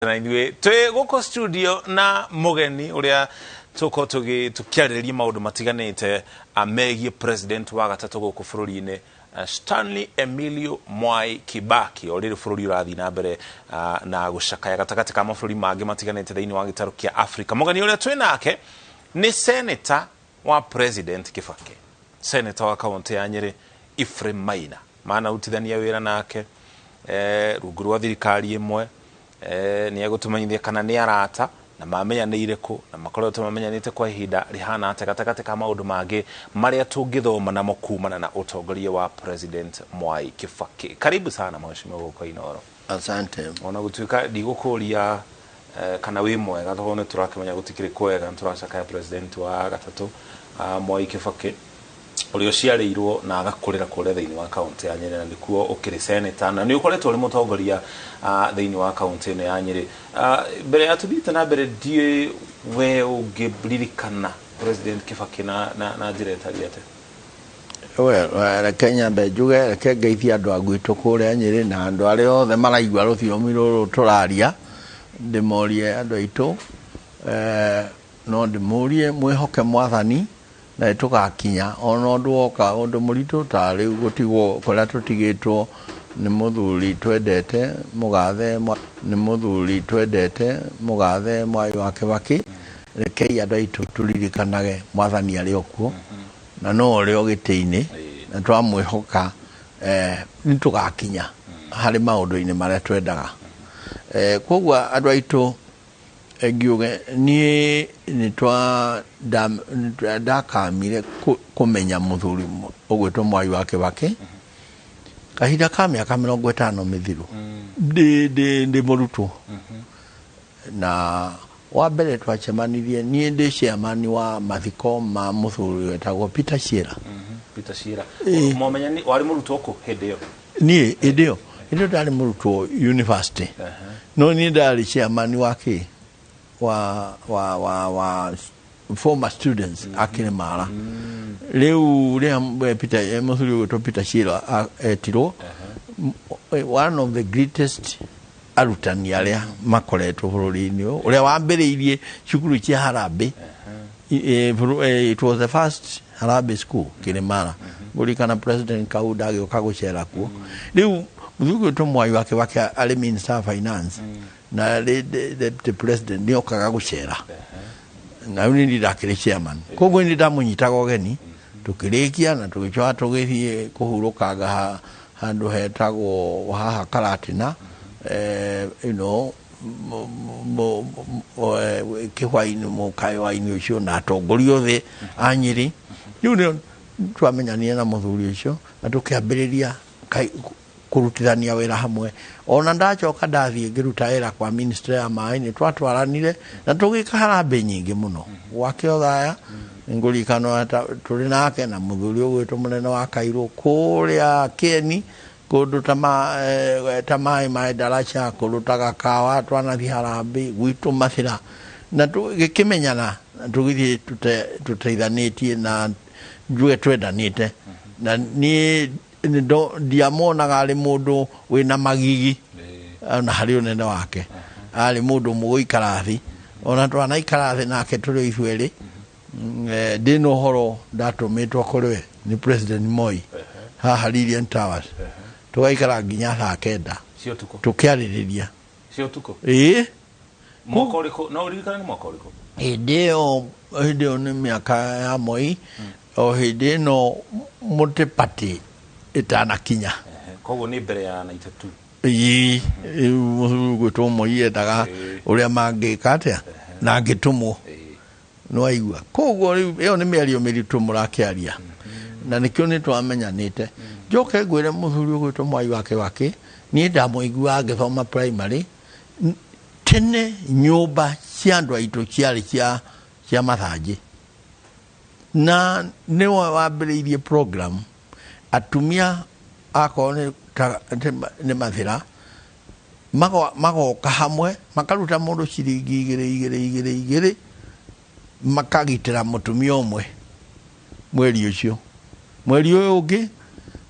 Na ithuĩ twĩ gũkũ studio na mũgeni ũrĩa tũkĩarĩrĩria maũndũ matiganĩte megiĩ president wa gatatũ gũkũ bũrũri-inĩ Stanley Emilio Mwai Kibaki o rĩrĩ bũrũri ũrathiĩ na mbere na gũcakaya gatagatĩ ka mabũrũri mangĩ matiganĩte thĩinĩ wa gĩtarũ kĩa Afrika. Mũgeni ũrĩa twĩ nake nĩ senator wa president Kibaki, senator wa kaunti ya Nyeri Ephraim Maina, manarutithania wĩra nake rungu rwa thirikari ĩmwe. Ni egũtũmenyithia kana nĩ arata na mamenyanĩire kũ na makoretwo mamenyanĩte kwa ihinda rĩhana atĩa gatagatĩ ka maũndũ mangĩ marĩa tũngĩthoma namo kumana na ũtongoria wa president Mwai Kibaki. Karibu sana mheshimiwa gũkũ Inooro. Asante. Ona gũtuĩka ndigũkũria kana wĩ mwega tondũ nĩ tũrakĩmenya gũtikĩrĩ kwega, nĩtũracakaya president wa gatatũ Mwai Kibaki ũrĩa ũciarĩirwo na agakũrĩra kũrĩa thĩinĩ wa kaunti ya Nyeri, na nĩkuo ũkĩrĩ senator na nĩ ũkoretwo ũrĩ mũtongoria thĩinĩ wa kaunti ĩno ya Nyeri. Mbere ya tũthiĩte na mbere, ndiĩ we ũngĩririkana president Kibaki na njĩra ĩtariĩ atĩa? Reke nyambe njuge, reke ngeithie andũ a gwitũ kũrĩa Nyeri na andũ arĩa othe maraigua rũthiomi rũrũ tũraria, ndĩmorie andũ aitũ no ndĩmorie mwĩhoke Mwathani na tugakinya ona ũndũ woka ũndũ mũritũ ta rĩu gũtigwo kũrĩa tũtigĩtwo nĩ mũthuri twendete mũgathe Mwai wa Kibaki. Rekei andũ aitũ tũririkanage Mwathani arĩ o kuo na no ũrĩ o gĩtĩ-inĩ na twamwĩhoka nĩ tũgakinya harĩ maũndũ-inĩ marĩa twendaga. Koguo andũ aitũ ngiuge niĩ ndakamire kũmenya mũthuri ũgwĩtwo Mwai wa Kibaki kahinda ka mĩaka 50 mĩthiru ndĩ mũrutwo. Na wa mbere twacemanirie niĩ ndĩ chairman wa mathiko ma mũthuri wetagwo Peter Shira. Peter Shira mũmenya ni warĩ mũrutwo kũ hĩndĩ ĩyo? Niĩ hĩndĩ ĩyo ndarĩ mũrutwo university, no niĩ ndarĩ chairman wa kĩ wa former students Akirimara. Leo Peter mũthuri wetagwo Peter Shira etirwo one of the greatest arutani arĩa makoretwo bũrũri-inĩ ũyũ, ũrĩa wambĩrĩirie cukuru cia Harambee. It was the first Harambee school Kirimara. Gũrikana president Kaunda agĩũka gũcera kuo. Rĩu mũthuri wetagwo Mwai wa Kibaki arĩ minister of finance na the president nĩ okaga gũcera na nĩ ndakĩrĩ chairman. Koguo nĩ ndamũnyitaga ũgeni tũkĩrĩkia na tũgĩcoka tũgĩthiĩ kũhurũkanga handũ hetagwo haha Karatina kĩhwainĩ mũkawa-inĩ ũcio na atongoria othe a Nyeri. Rĩu nĩ twamenyanire na mũthuri ũcio na tũkĩambĩrĩria kũrutithania wĩra hamwe. Ona ndacoka ndathiĩ ngĩruta wĩra kwa ministry ya maĩ nĩ twatwaranire na tũgĩka harambee nyingĩ mũno gwake thaya. Ngũrikana tũrĩ nake na mũthuri ũgwĩtwo mũnene wa Kairũ kũrĩa Kieni kũndũ ta maĩ ma Ndaraca, kũndũ ta Gakawa, twanathiĩ harambee gwitũ Mathira na tũgĩkĩmenyana tũgĩthiĩ tũteithanĩtie na njuge twendanĩte. Na niĩ ndiamonaga arĩ mũndũ wĩna magigi na harĩ ũnene wake, arĩ mũndũ mũgũikara thĩ, ona twanaikara thĩ nake tũrĩ ithuerĩ. Ndĩ na ũhoro ndatũmĩtwo kũrĩ we nĩ president Moi haha Lilian Towers, tũgaikara nginya thaa 9 tũkĩarĩrĩria. Mwaka ũrĩkũ? No ũririkana nĩ mwaka ũrĩkũ? Hĩndĩ ĩyo nĩ mĩaka ya Moi, o hĩndĩ ĩno Mũtĩ ĩtanakinya. Koguo nĩ mbere ya 92. Mũthuri gwĩtwo Moi endaga ũrĩa mangĩka atĩa na ngĩtũmwo nĩ waigua. Koguo rĩu ĩyo nĩ mĩario mĩritũ mũrakĩaria na nĩkĩo nĩ twamenyanĩte. Njoke ngwĩre mũthuri ũgwĩtwo Mwai wa Kibaki niĩ ndamũiguaga ngĩthoma primary. Tene nyũmba cia andũ aitũ ciarĩ cia mathanjĩ na nĩwe wambĩrĩirie program atumia akorwo nĩ Mathira magoka hamwe makaruta mũndũ ciringi 2,200 makagitĩra mũtumia ũmwe mweri ũcio. Mweri ũyũ ũngĩ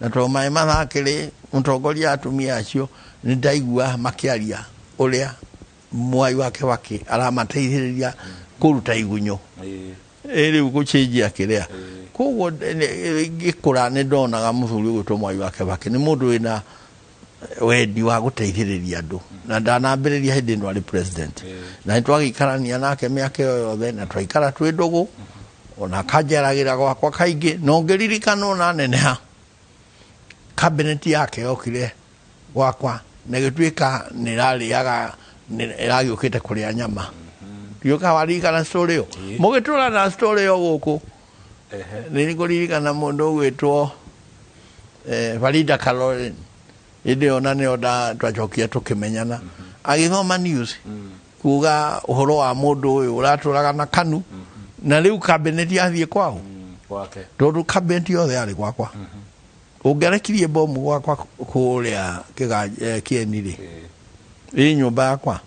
na tondũ maĩ mathakĩrĩ mũtongoria atumia acio nĩ ndaigua makĩaria ũrĩa Mwai wa Kibaki aramateithĩrĩria kũruta igunyo rĩu gũcenjia kĩrĩa koguo ngĩkũra nĩ ndonaga mũthuri ũgwĩtwo Mwai wa Kibaki nĩ mũndũ wĩna wendi wa gũteithĩrĩria andũ na ndanambĩrĩria hĩndĩ ĩno arĩ president na nĩtwagĩikarania nake mĩaka ĩyo yothe na twaikara twĩ ndũgũ ona kanjeragĩra gwakwa kaingĩ no ngĩririkana ona neneha cabinet yake yokire gwakwa na gĩtuĩka nĩrarĩaga ĩragĩũkĩte kũrĩa nyama Yoka waririkana story yo mũgĩtũra na story yo gũkũ nĩngũririkana mũndũ ũgwĩtwo Farida Caroline ĩndĩ ona nĩo twacokia tũkĩmenyana agĩthoma news kuga ũhoro wa mũndũ ũyũ ũratũraga na Kanu na rĩu cabinet yathiĩ kwao gwake tondũ cabinet yothe yarĩ gwakwa ũngĩarekirie bomu gwakwa kũrĩa kĩeni-rĩ ĩ nyũmba yakwa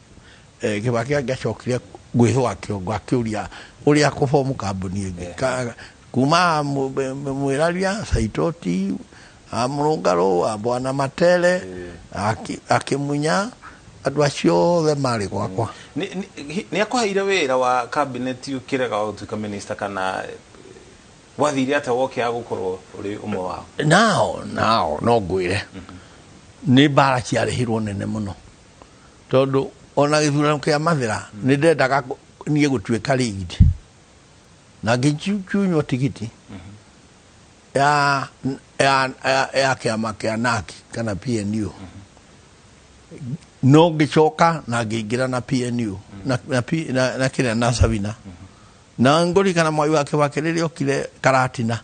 Kibaki angĩacokire gwĩthũa kĩongo akĩũria ũrĩa kũbomu kambuni ĩngĩ kuma mwĩraria Saitoti Mũrũngarũ Bwana Matele akĩmunya andũ acio othe marĩ gwakwa nĩ akũheire wĩra wa cabinet ũkĩrega ũtuĩka minister kana wathire atĩa woke agũkorwo ũrĩ ũmwe wao nao no ngwĩre nĩ mbara ciarĩhirwo nene mũno tondũ ona gĩthurano kĩa Mathĩra nĩ ndendaga niĩ gũtuĩka lead na ngĩchunywo tigiti ya kĩama kĩa NARC kana PNU no ngĩcoka na ngĩingĩra na PNU na kĩrĩa na Sabina na ngũririkana Mwai wa Kibaki rĩrĩa okire Karatina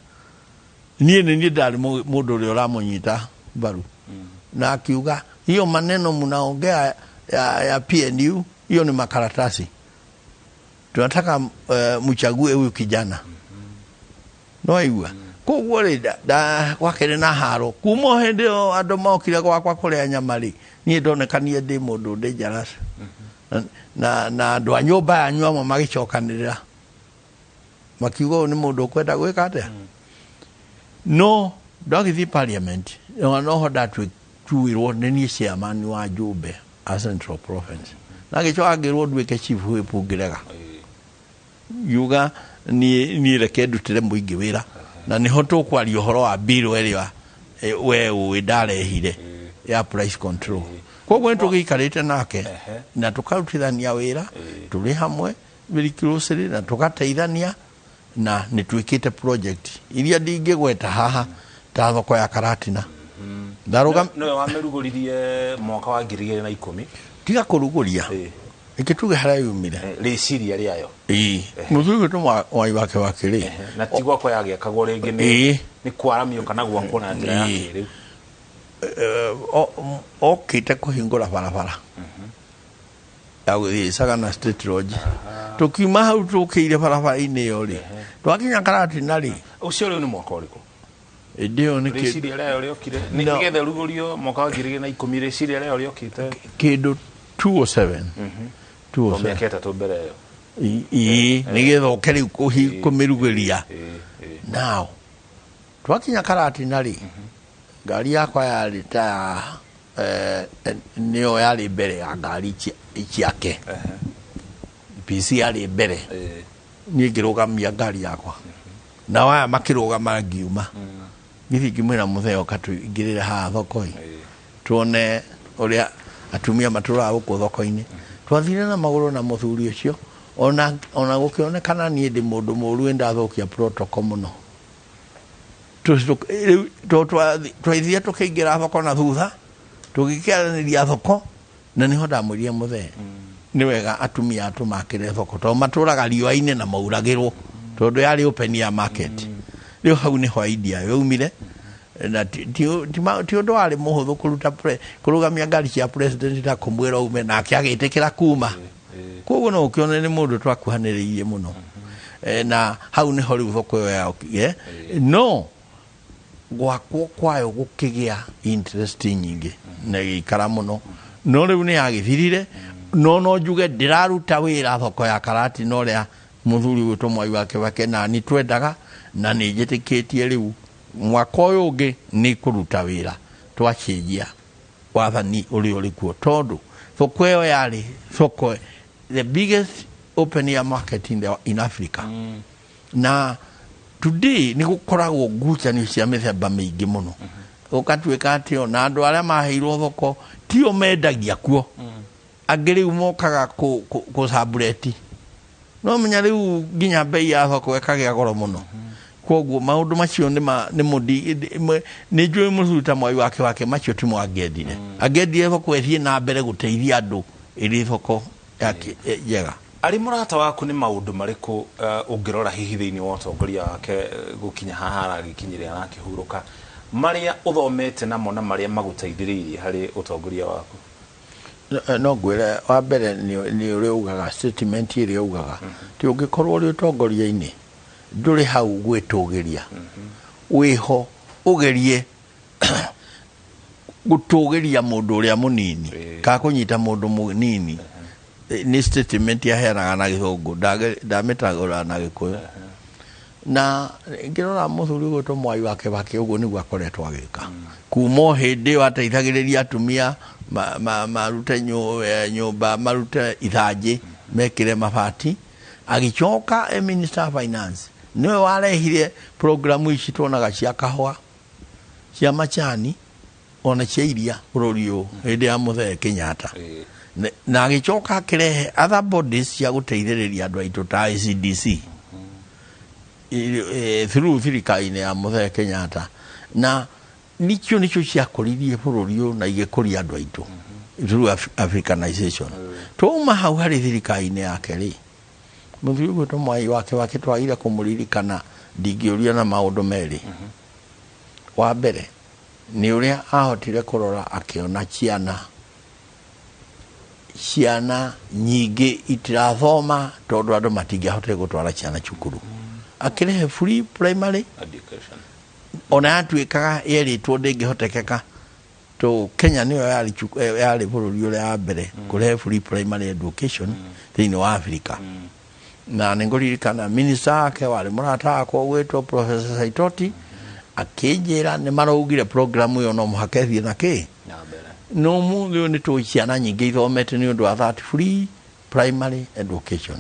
niĩ ndarĩ mũndũ ũrĩa ũramũnyita mbaru na akiuga hiyo maneno mnaongea ya PNU hiyo ni makaratasi tunataka mchague huyu kijana no igua koguo da wakere na haro kuma hĩndĩ ĩyo andũ mokire gwakwa kũrĩa nyama rĩ niĩ ndonekanie ndĩ mũndũ dangerous na andũ a nyũmba yanyu amwe magĩcokanĩrĩra makiuga nĩ mũndũ ũkwenda gwĩka atĩa no ndagĩthiĩ parliament no ndatuĩrwo nĩ niĩ chairman wa Njũmbe a Central Province na gĩcoka ngĩrwo nduĩke chief whip ngĩrega yuga niĩ reke ndutĩre mũingĩ wĩra na nĩho tũkwaria ũhoro wa bill ĩrĩa we ndarehire ya price control koguo nĩtũgĩikarĩte nake na tũkarutithania wĩra tũrĩ hamwe very closely na tũgateithania na nĩtwĩkĩte project iria ndingĩgweta haha ta thoko ya Karatina ndaruga no wamerugũririe mwaka wa 2010 tiga kũrugũria ikituge harĩa yumire rĩciria rĩayo mũthuri tu Mwai wa Kibaki rĩ na tigwa kwa yagĩakagwo rĩngĩ nĩ kwaramio kana gwakwo na njĩra ya kĩrĩu okĩte kũhingũra barabara ya gũthiĩ Sagana State Lodge tukiuma hau tukĩire barabara-inĩ ĩyo rĩ twakinya Karatina rĩ ũcio rĩu nĩ mwaka ũrĩkũ ndio nĩ rĩciria rĩayo rĩokire nĩgetha rugũrio mwaka wa 2010 rĩciria rĩayo rĩokĩte kĩndũ 207 miaka ĩtatũ mbere ĩyo nĩgetha ũke rĩu kũmĩrugĩria nao twakinya Karatina rĩ ngari yakwa yarĩ ta nĩyo yarĩ mbere ya ngari ciake PC yarĩ mbere niĩ ngĩrũgamia ngari yakwa nao aya makĩrũgama ngiuma gĩthiĩ ngĩmwĩra mũthee ũka tũingĩrĩre haha thoko-ĩ tuone ũrĩa atumia matũraga gũkũ thoko-inĩ twathire na magũrũ na mũthuri ũcio ona gũkĩonekana niĩ ndĩ mũndũ mũũru ndathũkia protocol mũno twaithire tũkĩingĩra thoko na thutha tũgĩkĩaranĩria thoko na nĩho ndamwĩrire mũthee nĩ wega atumia atũmakĩre thoko tondũ matũraga riũa-inĩ na mauragĩrwo tondũ yarĩ open ya market rĩu hau nĩho idea yaumire na ti ũndũ warĩ mũhũthũ kũrũgamia ngari cia president na kũmwĩra ume nake agĩtĩkĩra kuma koguo no ũkĩone nĩ mũndũ twakuhanĩrĩirie mũno na hau nĩho rĩu thoko ĩyo yaokire no gwakwo kwayo gũkĩgĩa interest nyingĩ na gĩikara mũno no rĩu nĩ yagĩthirire no njuge ndĩraruta wĩra thoko ya Karatina ũrĩa mũthuri witũ Mwai wa Kibaki na nĩ twendaga na nĩ njĩtĩkĩtie rĩu mwaka ũyũ ũngĩ nĩ kũruta wĩra twacenjia wathani ũrĩa ũrĩ kuo tondũ thoko ĩyo yarĩ thoko the biggest open air market in Africa. Na today ni gukoragwo ngucanio cia mĩthemba mĩingĩ mũno. Ũkatuĩka atĩ ona andũ arĩa maheirwo thoko tio mendagia kuo. Angĩ rĩu mokaga kũcambureti. No menya rĩu nginya bei ya thoko ĩkagĩa goro mũno. Koguo maũndũ macio nĩ njũĩ mũruta Mwai wake macio ti mwangendire. Angendire thoko ĩthiĩ na mbere gũteithia andũ ĩrĩ thoko yake njega. Ari murata waku nĩ maũndũ marĩkũ ũngĩrora hihi thĩinĩ wa ũtongoria wake gũkinya haha aragĩkinyĩria arakĩhurũka marĩa ũthomete namo na marĩa magũteithĩrĩirie harĩ ũtongoria waku? No ngwĩre wa mbere nĩ ũrĩa ugaga statement ĩrĩa ugaga ti ũngĩkorwo ũrĩ ũtongoria-inĩ ndũrĩ hau gwĩtũgĩria wĩho ũgerie gũtũgĩria mũndũ ũrĩa mũnini ka kũnyita mũndũ mũnini. Ni statement yaheanaga na Gĩthũngũ ndametagũra na Gĩkũyũ. Na ngĩrora mũthuri ũgwĩtwo Mwai wa Kĩbakĩ ũguo nĩguo akoretwo agĩka kuma hĩndĩ ĩyo ateithagĩrĩria atumia marute nyũmba marute ithanjĩ mekĩre mabati agĩcoka minister of finance niwe warehire programu ici tuonaga cia kahũa cia macani ona cia iria bũrũri ũyũ hĩndĩ ya Mũthee Kenyatta. Na agĩcoka akĩrehe other bodies cia gũteithĩrĩria andũ aitũ ta ICDC through thirikari-inĩ ya Mũthee Kenyatta. Na nicio ciakũririe bũrũri ũyũ na igĩkũria andũ aitũ through Africanization. Twauma hau harĩ thirikari-inĩ yake rĩ mũthuri ũgwĩtwo Mwai wa Kĩbakĩ twagire kũmũririkana ndingĩũria na maũndũ merĩ. Wa mbere nĩ ũrĩa ahotire kũrora akĩona ciana nyingĩ itirathoma tondũ andũ matingĩahotire gũtwara ciana cukuru. Akĩrehe free primary education. Ona atuĩkaga yerĩtwo ndĩngĩhotekeka to Kenya nĩyo yarĩ bũrũri ũrĩa ya mbere kũrehe free primary education thĩinĩ wa Africa. Na nĩngũririkana minister wake warĩ mũrata wakwa ũgwĩtwo Professor Saitoti akĩnjĩra nĩ maraugire programu ĩyo no mũhaka ĩthiĩ na kĩ no mũthĩ nĩ tũĩ ciana nyingĩ ithomete nĩ ũndũ wa that free primary education.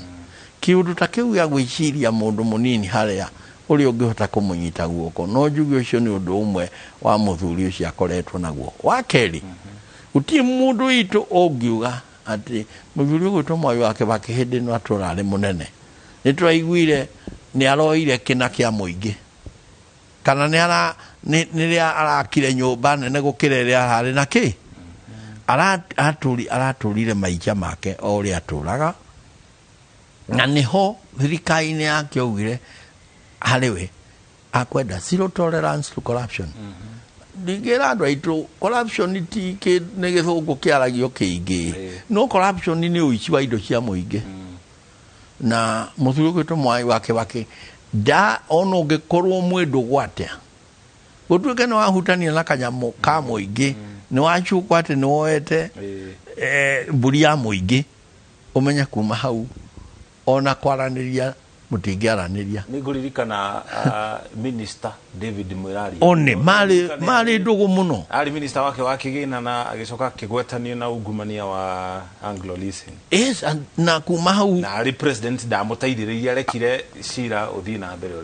Kiũndũ ta kĩu gĩa gwĩciria mũndũ mũnini harĩa ũrĩa ũngĩhota kũmũnyita guoko no njuge ũcio nĩ ũndũ ũmwe wa mũthuri ũcio akoretwo naguo. Wa kerĩ gũtirĩ mũndũ witũ ũngiuga atĩ mũthuri ũgwĩtwo Mwai wa Kĩbakĩ hĩndĩ ĩno atũrarĩ mũnene nĩ twaiguire nĩ aroire kĩna kĩa mũingĩ kana nĩrĩa arakire nyũmba nene gũkĩra ĩrĩa ararĩ na kĩ aratũrire maica make o ũrĩa atũraga. Na nĩho thirikari-inĩ yake augire harĩ we akwenda zero tolerance to corruption. Ndingĩra andũ aitũ corruption ti nĩ Gĩthũngũ kĩaragio kĩingĩ no corruption nĩ ũici wa indo cia mũingĩ. Na mũthuri ũgwĩtwo Mwai wa Kĩbakĩ ona ũngĩkorwo mwĩndũ gwatĩa gũtuĩke nĩ wahutania na kanyamũ ka mũingĩ nĩ wacukwo atĩ nĩ woete mbũri ya mũingĩ ũmenye kuma hau ona kwaranĩria mũtingĩaranĩria. Nĩngũririkana minister David Mũirari one marĩ ndũgũ mũno arĩ minister wake wa kĩgĩna na agĩcoka akĩgwetanio na ungumania wa Anglo Leasing. Yes, na kuma hau na arĩ president ndamũteithĩrĩirie arekire cira ũthiĩ na mbere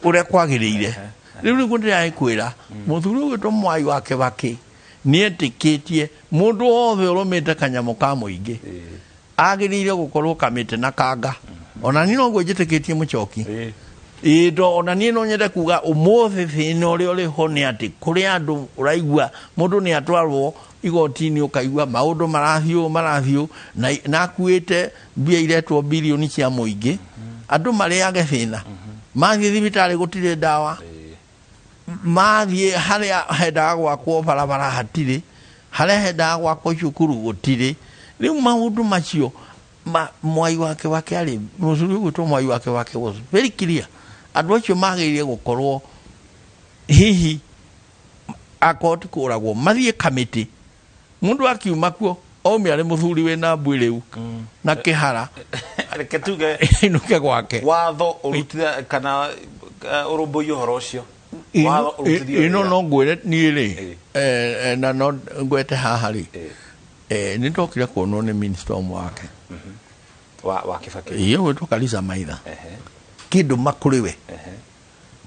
ũrĩa kwagĩrĩire. Rĩu nĩguo ndĩrakwĩra mũthuri ũgwĩtwo Mwai wa Kĩbakĩ nĩetĩkĩtie mũndũ wothe ũrũmĩte kanyamũ ka mũingĩ agĩrĩire gũkorwo kamĩte na kanga. Ona niĩ noguo njĩtĩkĩtie Mũchoki ona niĩ no nyende kuga ũmũthĩ thĩna ũrĩa ũrĩ ho nĩ atĩ kũrĩ andũ ũraigua mũndũ nĩ atwarwo igoti-inĩ ũkaigua maũndũ marathiũ na akuĩte mbia iretwo birioni cia mũingĩ andũ marĩage thĩna mathiĩ thibitarĩ gũtirĩ ndawa mathiĩ harĩa hendaga gwakwo barabara hatirĩ harĩa hendaga gwakwo cukuru gũtirĩ. Rĩu maũndũ macio Mwai wa Kĩbakĩ arĩ mũthuri ũgwĩtwo Mwai wa Kĩbakĩ was very clear. Andũ acio magĩrĩire gũkorwo hihi akoti kũragwo mathiĩ kamĩtĩ mũndũ akiuma kuo omi arĩ mũthuri wĩna mbui rĩu na kĩhara reke tuge inuke gwake watho ũrutithia kana ũrũmbũiye ũhoro ũcio ino no ngwĩre niĩ rĩ na no ngwete haha rĩ nä ndokire kuonwo nä minister ũmwe wake wa Kibaki iyo gwĩtwo Kalisa Maitha kĩndũ makũrĩ we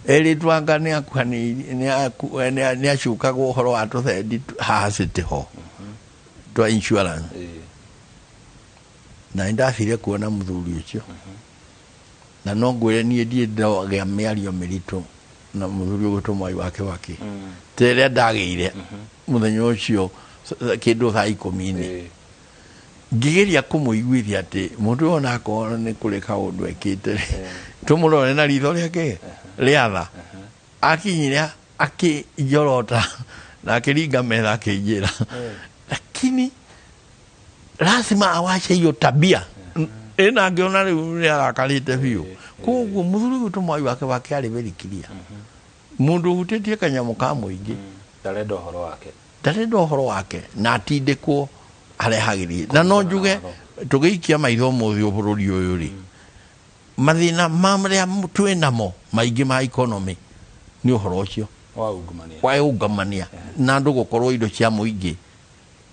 erĩtwanga nĩ acukagwo ũhoro wa tũthendi haha City Hall twa insurance na ndathire kuona mũthuri ũcio na no ngwĩre niĩ ndagĩa mĩario mĩritũ na mũthuri ũgũtwo Mwai wa Kibaki terĩa ndagĩire mũthenya ũcio kĩndũ thaa 10 ngĩgeria kũmũiguithia atĩ mũndũ ona akorwo nĩ kũrĩ kaũndũ ekĩte tũmũrore na ritho rĩake rĩatha akinyire akĩnjorota na akĩringa metha akĩnjĩra lakini lazima awache hiyo tabia ĩna ngĩona rĩu nĩarakarĩte biũ koguo mũthuri ũyũ Mwai wa Kibaki arĩ very clear mũndũ ũhutĩtie kanyamũ ka mũingĩ ndarenda ũhoro wake na atindĩkwo arehagĩrie na no njuge tũgĩikia maitho mũthĩ bũrũri ũyũ rĩ mathĩna marĩa twĩnamo maingĩ ma economy nĩ ũhoro ũcio wa ungumania na andũ gũkorwo indo cia mũingĩ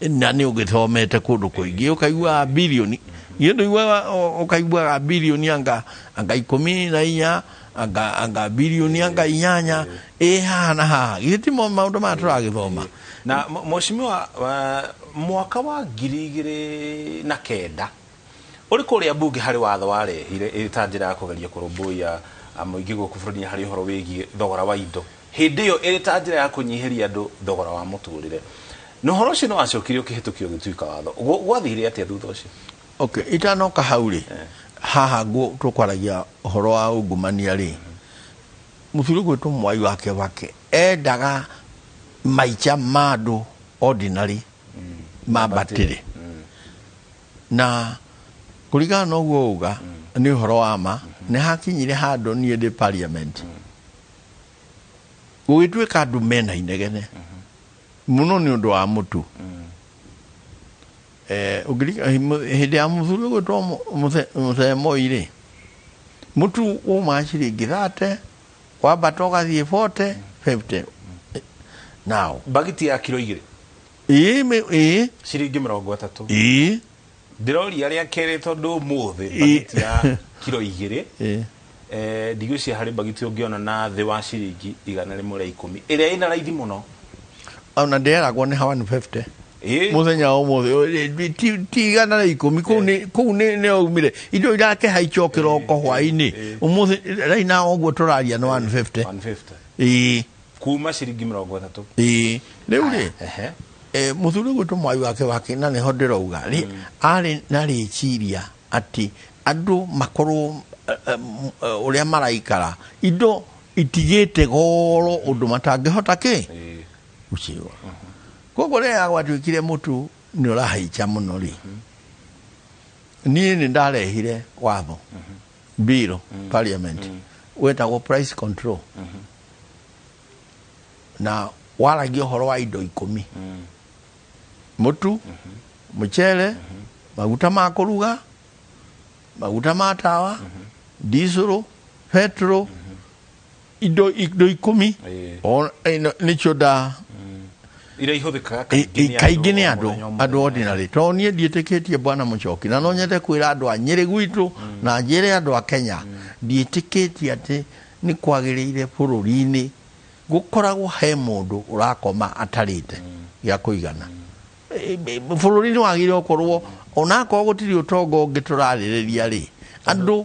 na nĩ ũgĩthomete kũndũ kũingĩ ũkaigua bilioni ũkaigua bilioni anga 14 anga bilioni anga 8 haha na haha gĩtimo maũndũ ma tũragĩthoma na mheshimiwa mwaka wa 2009 uri kuria bunge hari watho warehire ita njira ya kugeria kurumbuia muingi guku buruni hari horo wigi thogora wa indo hindi yo iri ta njira ya kunyihiria andu thogora wa muturire no horo ucio no wacokirio kihitukio gituika watho gwathire atia thutha ucio itanoka hauri haha guo tukwaragia horo wa ungumania ri muthuri gwitwo Mwai wa Kibaki endaga maicha madu ordinary mabatire na kuringana na ũguo uga nĩ ũhoro wa ma nĩ hakinyire handũ niĩ ndĩ parliament gũgĩtuĩka andũ mena inegene mũno nĩ ũndũ wa mũtu hĩndĩ ya mũthuri ũgwĩtwo Mũthee Moi rĩ mũtu uma ciringi 30 wambata ũgathiĩ 40 50 now bagiti ya kilo 2 ciringi 30 ndirori aria kere tondu muthi bagiti ya kilo 2 ndigucia hari bagiti ungiona na thi wa ciringi 110 iria ina raithi muno ona nderagwo ni 150 muthenya umuthi tigana na 10 kuu ni aumire indo irake haicho kiroko hwaini umuthi raina ogwo turaria no 150 kuma ciringi 30 riu ri muthuri gwitwo Mwai wa Kibaki na niho ndirauga ri ari na rĩciria ati andu makorwo uria maraikara indo itigite goro undu matangihota ki uciwa koguo rĩa gwatuĩkire mũtu nĩ ũrahaicha mũno rĩ niĩ nĩ ndarehire watho bill parliament wetagwo price control na waragia ũhoro wa indo 10 mũtu mũcere maguta ma kũruga maguta ma tawa diesel petrol indo 10 nĩcio ira ihũthĩkaga kaingĩ nĩ andũ ordinary to niĩ ndiĩtĩkĩtie Bwana Mũchoki na no nyende kwĩra andũ a Nyĩrĩ gwitũ na njĩre andũ a Kenya ndiĩtĩkĩtie atĩ nĩ kwagĩrĩire bũrũri-inĩ gũkoragwo he mũndũ ũrakoma atarĩte gĩa kũigana bũrũri-inĩ wagĩrĩire gũkorwo onakorwo gũtirĩ ũtongo ũngĩ tũrarĩrĩria rĩ andũ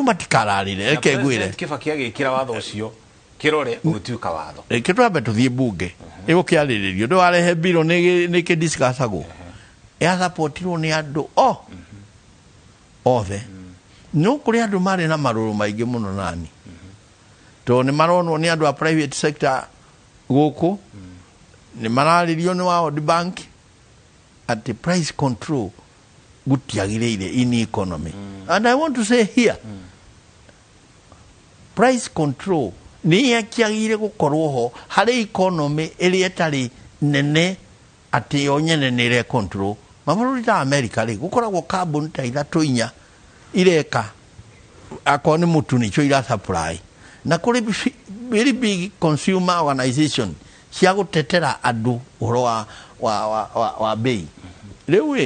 matikararĩre reke ngwĩre Kibaki agĩkĩra watho ũcio kirore ũtuĩka watho kitwambe tuthie bunge igũkĩarĩrĩrio ndũ warehe biro nĩ kĩdiscussagwo ya supportirwo nĩ andũ othe no kũrĩ andũ marĩ na marũrũ maingĩ mũno nani to nĩ maronwo nĩ andũ a private sector gũkũ nĩ mararĩrio nĩ World Bank at price control gutiagĩrĩire in economy and I want to say here price control ni yakiagire gukorwo ho hari economy ĩrĩa ĩtarĩ nene atĩ yo nyene nĩ ĩrĩ control mabũrũri ta America rĩ gukoragwo carbon ta 3-4 ireka akoni mũtu nĩcio ira supply na kũrĩ very big consumer organization cia gũtetera andũ ũhoro wa bei riu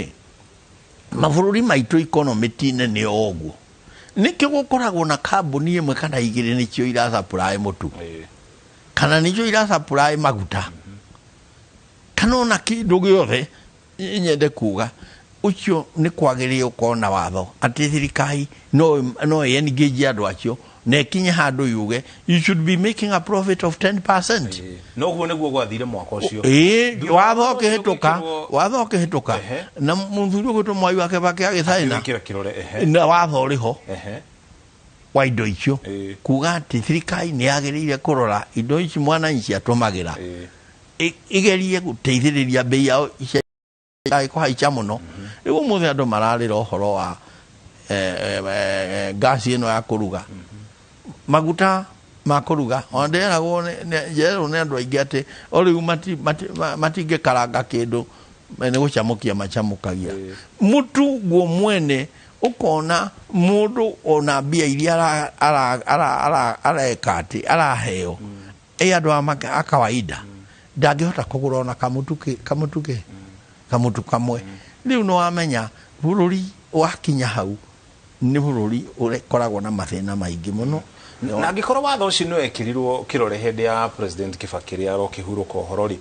mabũrũri maitũ economy tine nĩ oguo nĩkĩ gũkoragwo na kambuni ĩmwe kana igĩrĩ nĩcio ira supply mũtu kana nĩcio ira supply maguta kana ona kĩndũ gĩothe nyende kuga ucio nĩ kwagĩrĩire ũkorwo na watho atĩ thirikari no engage andũ acio na ikinye handũ yuge you should be making a profit of 10%. No guo nĩguo gwathire mwaka ũcio. Watho ũkĩhĩtũka na mũthuri ũgwĩtwo Mwai wa Kĩbakĩ agĩcaina na watho ũrĩho wa indo icio kuga atĩ thirikari nĩ yagĩrĩire kũrora indo ici mwananchi atũmagĩra igerie gũteithĩrĩria bei yao kũhaica mũno. Rĩu ũmũthĩ andũ mararĩra ũhoro wa gasi ĩno ya kũruga maguta ma kũruga onderagwo njerwo nĩ andũ aingĩ atĩ o rĩu matingĩkaranga kĩndũ nĩ gũcamũkia macamũkagia mũtu guo mwene ũkona mũndũ ona mbia iria areka atĩ araheo andũ a kawaida ndangĩhota kũgũra ona kamutu kamwe. Rĩu no wamenya bũrũri wakinya hau nĩ bũrũri ũkoragwo na mathĩna maingĩ mũno. Na angĩkorwo watho ũcio nĩ wekĩrirwo kĩrore hĩndĩ ya President Kibaki rĩrĩa arokĩhurũka ũhoro-rĩ,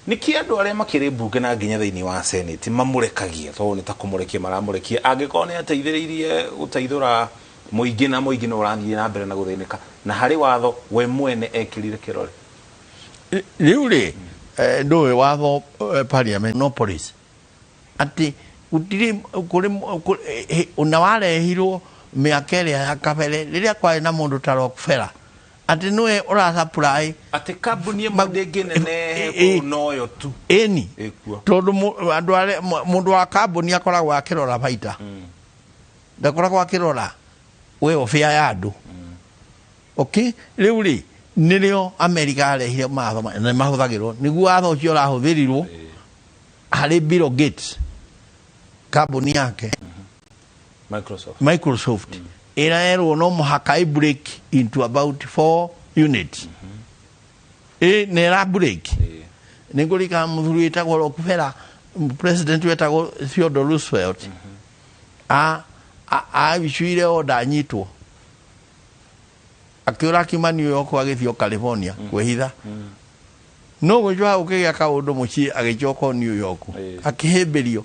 nĩkĩ andũ arĩa makĩrĩ mbunge na nginya thĩinĩ wa Senate mamũrekagia tondũ nĩ ta kũmũrekia maramũrekia angĩkorwo nĩ ateithĩrĩirie gũteithũra mũingĩ na mũingĩ no ũrathiĩ na mbere na gũthĩnĩka na harĩ watho we mwene ekĩrire kĩrore? Rĩu-rĩ ndũĩ watho parliament no police atĩ gũtirĩ ona warehirwo mĩaka ĩrĩa ya kabere rĩrĩa kwarĩ na mũndũ ta Rockefeller atĩ nĩwe ũrasupply atĩ kambuni ĩmwe ndĩngĩnenehe noyo tu ĩni tondũ mũndũ wa kambuni akoragwo akĩrora baita ndakoragwo akĩrora we ofia ya andũ okay. Rĩu-rĩ nĩrĩo America yarehire matho na mahũthagĩrwo nĩguo watho ũcio ũrahũthĩrirwo harĩ Bill Gates kambuni yake Microsoft ĩraerwo no mũhaka break into about 4 units nĩra break nĩngũrika mũthuri wĩtagwo Rockefeller president wetagwo Theodore Roosevelt abicuire order anyitwo akĩũra akiuma New York agĩthiĩ California kwĩhitha no gwĩcwa ũkĩgĩa kaũndũ mũciĩ agĩcoka New York akĩhĩmbĩrio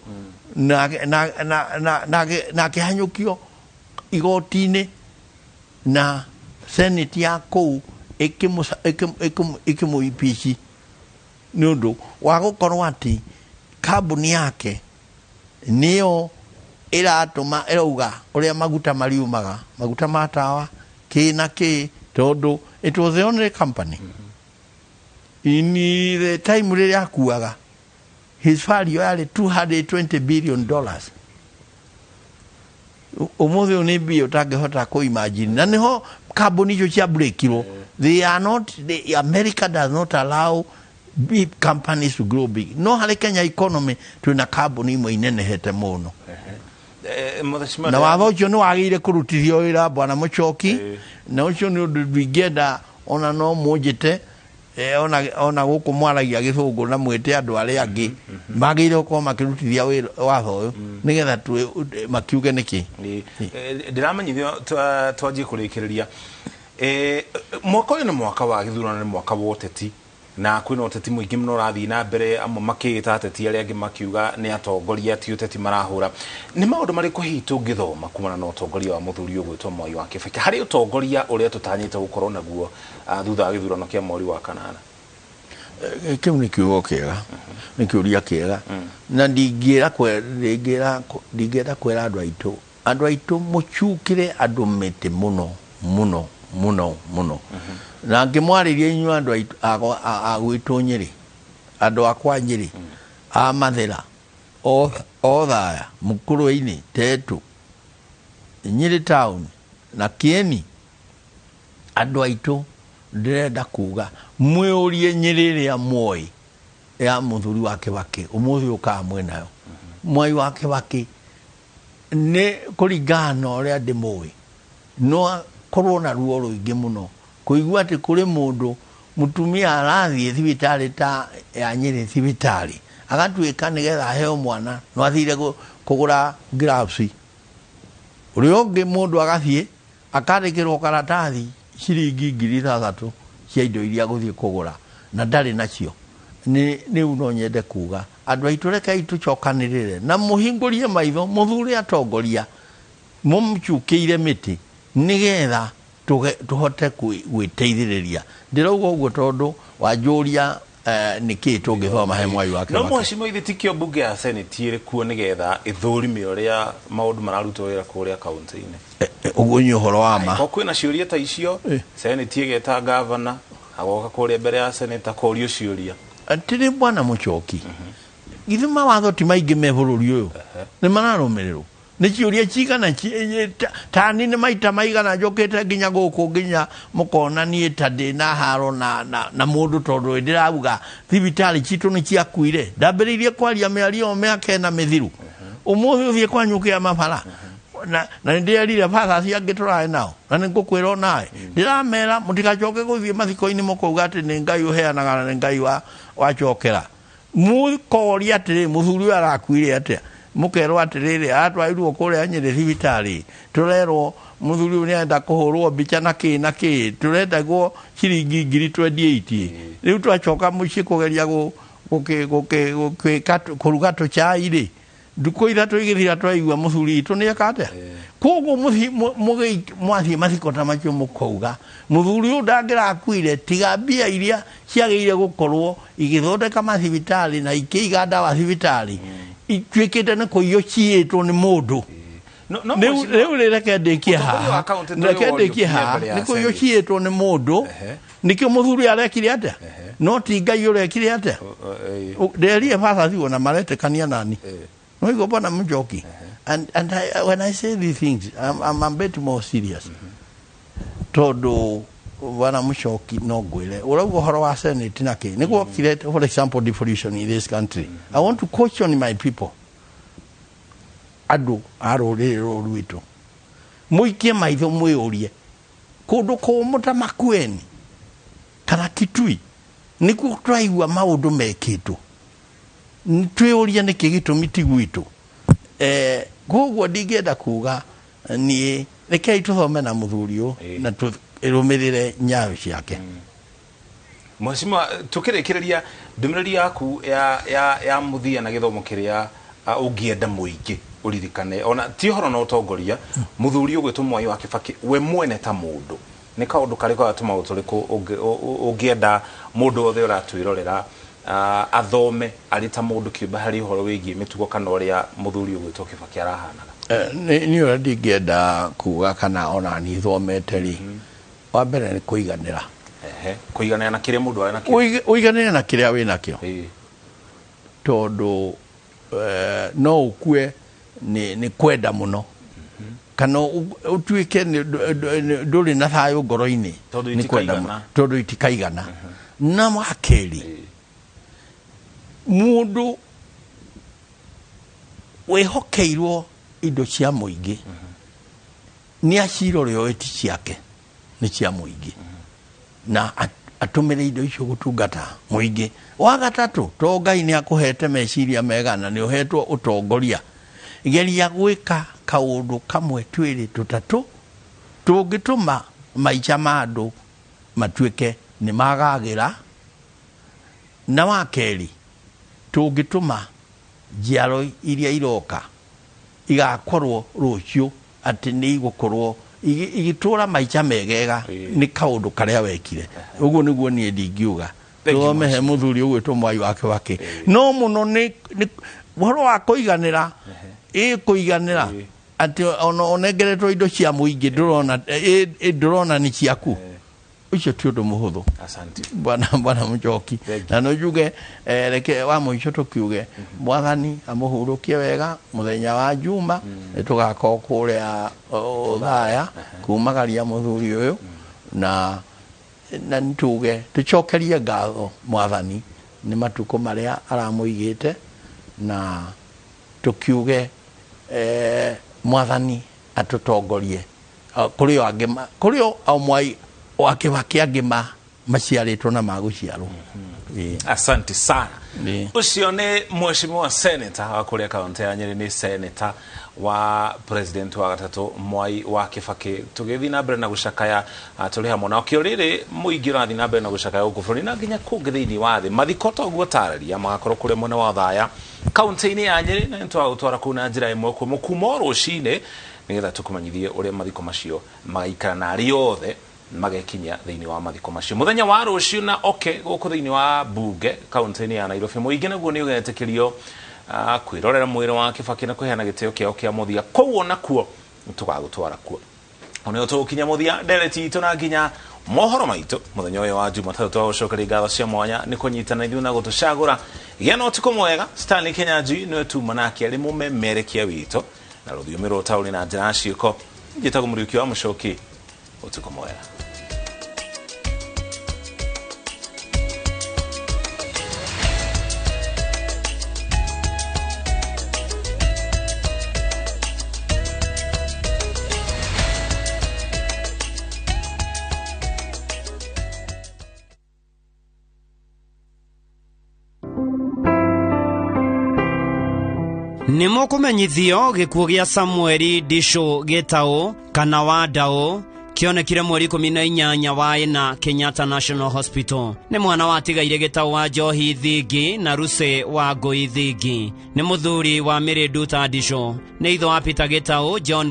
na akĩhanyũkio igoti-inĩ na Senate ya kũu ĩkĩmũimpici nĩ ũndũ wa gũkorwo atĩ kambuni yake nĩyo ĩratũma ĩrauga ũrĩa maguta mariumaga maguta ma tawa kĩ na kĩ tondũ it was the only company in the time rĩrĩa akuaga his value yarĩ $220 billion. Ũmũthĩ ũyũ nĩ mbia ũtangĩhota kũimagine na nĩho kambuni icio cia breakirwo. America does not allow big companies to grow big. No harĩ Kenya economy twĩna kambuni imwe inenehete mũno na watho ũcio nĩ wagĩrĩire kũrutithio wĩra Bwana Mũchoki na ũcio nĩ ũndũ ndingĩenda ona no mũnjĩte ona gũkũ mwaragia gĩthũngũ na mwĩte andũ arĩa angĩ magĩrĩire gũkorwo makĩrutithia watho ũyũ nĩgetha makiuge nĩkĩ. Ndĩramenyithio twanjie kũrĩkĩrĩria mwaka ũyũ nĩ mwaka wa gĩthurano, nĩ mwaka wa ũteti na kwĩna ũteti mũingĩ mũno ũrathiĩ na mbere, amwe makĩĩta ateti arĩa angĩ makiuga nĩ atongoria ti ũteti marahũra. Nĩ maũndũ marĩkũ hihi tũngĩthoma kumana na ũtongoria wa mũthuri ũgwĩtwo Mwai wa Kĩbakĩ harĩ ũtongoria ũrĩa tũtanyĩte gũkorwo naguo thutha wa gĩthurano kĩa mweri wa kanana? Kĩu nĩ kiugo kĩega, nĩ kĩũria kĩega na ndingĩenda kwĩra andũ aitũ mũcukĩre andũ mĩtĩ mũno na ngĩmwarĩria inyuĩ andũ a gwitũ Nyĩrĩ, andũ akwa Nyĩrĩ, a Mathĩra, o Thaya, Mũkũrwe-inĩ, Tetu, Nyĩrĩ town na Kieni, andũ aitũ ndĩrenda kuga mwĩũrie Nyĩrĩ ĩrĩa muoĩ ya mũthuri wa Kĩbakĩ ũmũthĩ ũkaga mwĩnayo. Mwai wa Kĩbakĩ nĩ kũringana na ũrĩa ndĩmũĩ no korwo na ruo rũingĩ mũno kũigua atĩ kũrĩ mũndũ mũtumia arathiĩ thibitarĩ ta ya Nyĩrĩ thibitarĩ agatuĩka nĩgetha aheo mwana no athire kũgũra gloves ũrĩa ũngĩ mũndũ agathiĩ akandĩkĩrwo karatathi ciringi 3,000 cia indo iria gũthiĩ kũgũra na ndarĩ nacio rĩu no nyende kuga andũ aitũ rekei tũcokanĩrĩre na mũhingũrie maitho mũthuri atongoria mũmũcukĩire mĩtĩ nĩgetha tũhote gwĩteithĩrĩria ndĩrauga ũguo tondũ wanjũria nĩkĩ tũngĩthoma he mwai wake no mheshimiwa ithe tikio bunge ya senate ĩrĩ kuo nĩgetha ĩthũrime ũrĩa maũndũ mararutwo wĩra kũrĩa kaunti-inĩ ũguo nĩ ũhoro wa ma ko kwĩna ciũria ta icio senate ĩgeta governor agoka kũrĩa mbere ya senate kũrio ciũria tĩrĩ bwana Muchoki ithe mawatho ti maingĩ me bũrũri ũyũ nĩ mararũmĩrĩrwo nĩ ciũria cigana tani nĩ maita maigana njũkĩte nginya gũkũ nginya mũkona niĩ ta ndĩna haro na mũndũ tondũ ndĩrauga thibitarĩ citũ nĩ ciakuire ndambĩrĩirie kwaria mĩario mĩaka na mĩthiru ũmũthĩ ũthiĩ kwanyũkia mabara na nĩndĩerire baba ciangĩ tũraĩ nao na nĩngũkwĩra nawe ndĩramera mũtigacoke gũthiĩ mathiko-inĩ mũkauga atĩ nĩ Ngai ũheanaga na nĩ Ngai wacokera mũkoria atĩrĩ mũthuri ũyũ arakuire atĩa mũkerwo atĩrĩrĩ atwarirwo kũrĩa Nyĩrĩ thibitarĩ tũrerwo mũthuri ũyũ nĩarenda kũhũrwo mbica na kĩ tũrendagwo ciringi 28 rĩu twacoka mũciĩ kũgeria kũruga tũcai-rĩ ndukũ ithatũ igĩthira twaigua mũthuri witũ nĩeka atĩa koguo mwathiĩ mathiko ta macio mũkauga mũthuri ũyũ ndangĩrakuire tiga mbia iria ciagĩrĩire gũkorwo igĩthondeka mathibitarĩ na ikĩiga ndawa thibitarĩ ituĩkĩte nĩ kũiywo ciĩtwo nĩ mũndũ rĩu reke ndĩkie haha nĩ kũiywo ciĩtwo nĩ mũndũ nĩkĩo mũthuri arekire atĩa no ti Ngai ũrekire atĩa nderie baba thiũ na maretĩkania nani no igo bwana Muchoki and when I say these things I'm a bit more serious tondũ bwana Muchoki no ngwĩre ũrauga ũhoro wa senate na kĩ nĩguo kire for example devolution in this country I want to question my people andũ a rũrĩrĩ rũrũ rwitũ mũikie maitho mwĩũrie kũndũ kũmũ ta Makueni kana Kitui nĩkuo twaigua maũndũ mekĩtwo twĩũrie nĩkĩ gĩtũmi ti gwitũ koguo ndingĩenda kuga niĩ rekei tũthome na mũthuri ũyũ na tũrũmĩrĩre nyayo ciake mheshimiwa tukĩrĩkĩrĩria ndũmĩrĩri yaku ya mũthia na gĩthomo kĩrĩa ũngĩenda mũingĩ ũririkane ona ti ũhoro na ũtongoria mũthuri ũgwĩtwo Mwai wa Kĩbakĩ we mwene ta mũndũ nĩ kaũndũ karĩkũ gatũma ũtũrĩkũ ũngĩenda mũndũ othe ũratwĩrorera athome arĩ ta mũndũ kĩũmbe harĩ ũhoro wĩgiĩ mĩtugo kana ũrĩa mũthuri ũgwĩtwo Kĩbakĩ arahanaga nĩ ũrĩa ndingĩenda kuga kana ona niĩ thomete-rĩ wa mbere nĩ kũiganĩra kũiganĩra na kĩrĩa mũndũ arĩ nakĩo ũiganĩre na kĩrĩa wĩ nakĩo tondũ no ũkue nĩ kwenda mũno kana ũtuĩke ndũrĩ na thayũ ngoro-inĩ nĩ kwenda mũno tondũ itikaigana na wakerĩ mũndũ wĩhokeirwo indo cia mũingĩ nĩ acirore o eti ciake nĩ cia mũingĩ na atũmĩre indo icio gũtungata mũingĩ wa gatatũ to Ngai nĩ akũhete meciria mega na nĩ ũhetwo ũtongoria geria gwĩka kaũndũ kamwe twĩrĩ tũtatũ tũngĩtũma maica ma andũ matuĩke nĩ magagĩra na wakerĩ tũngĩtũma njiaro iria iroka igakorwo rũciũ atĩ nĩ igũkorwo igĩtũra maica megega nĩ kaũndũ karĩa wekire ũguo nĩguo niĩ ndingiuga tũthome he mũthuri ũgwĩtwo Mwai wa Kĩbakĩ no mũno nĩ ũhoro wa kũiganĩra kũiganĩra atĩ ona onengeretwo indo cia mũingĩ ndũrona nĩ ciaku ucio ti ũndũ mũhũthũ bwana Muchoki na no njuge reke wa mũico tũkiuge mwathani amũhurũkie wega mũthenya wa Juma nĩtũgakorwo kũrĩa Othaya kumagaria mũthuri ũyũ na nituge tũcokerie ngatho mwathani nĩ matukũ marĩa aramũigĩte na tũkiuge mwathani atũtongorie kũrĩ o Mwai wa Kĩbakĩ angĩ maciarĩtwo na magũciarwo. Asante sana. Ucio nĩ mheshimiwa senator wa kũrĩa kaunti ya Nyeri, nĩ senator wa president wa gatatu Mwai wa Kibaki. Tũgĩthiĩ na mbere na gũcakaya tũrĩ hamwe na kĩo rĩrĩ mũingĩ ũrathiĩ na mbere na gũcakaya gũkũ bũrũri na nginya kũngĩ thĩinĩ wa thĩ. Mathiko toguo tarĩria magakorwo kũrĩa mwena wa Thaya kaunti-inĩ ya Nyeri, na nĩtwagũtwara kũu na njĩra ĩmwe kũmwe kuma rũcinĩ nĩgetha tũkũmenyithie ũrĩa mathiko macio magaikara na arĩa othe magekinya thĩinĩ wa mathiko macio mũthenya wa rũciũ. Na gũkũ thĩinĩ wa bunge kaunti-inĩ ya Nairobi mũingĩ naguo nĩ ũgetĩkĩrio kwĩrorera mwĩrĩ wa Kibaki na kũheana gĩtĩo kĩao kĩa mũthia. Kũu nakuo tũgagũtwara kuo ona tũgũkinya mũthia ndereti itũ na nginya mohoro maitũ mũthenya ũyũ wa Jumatatu. Twagũcokeria ngatho cia mwanya nĩ kũnyitana ithuĩ na gũtũcagũra. Gĩa na ũtukũ mwega. Stanley Kenyanjui nĩwe tuma nake arĩ mũmemerekia witũ na rũthiomi rwa taũni na njĩra ciĩko. Njĩtagwo Mũriũki wa Mũchoki. Ũtukũ mwega. Nimo kumenyithio gikuo gĩa Samueli Disho Gitau kana wa Dau kionekire mweri 18 wa ĩna Kenyatta National Hospital. Nĩ mwana wa tigaire Gitau wa Njohi Thingi na Ruse wa Ngũi Thingi. Nĩ mũthuri wa Mĩrĩ Nduta Disho. Nĩ ithe wa Peter Gitau, John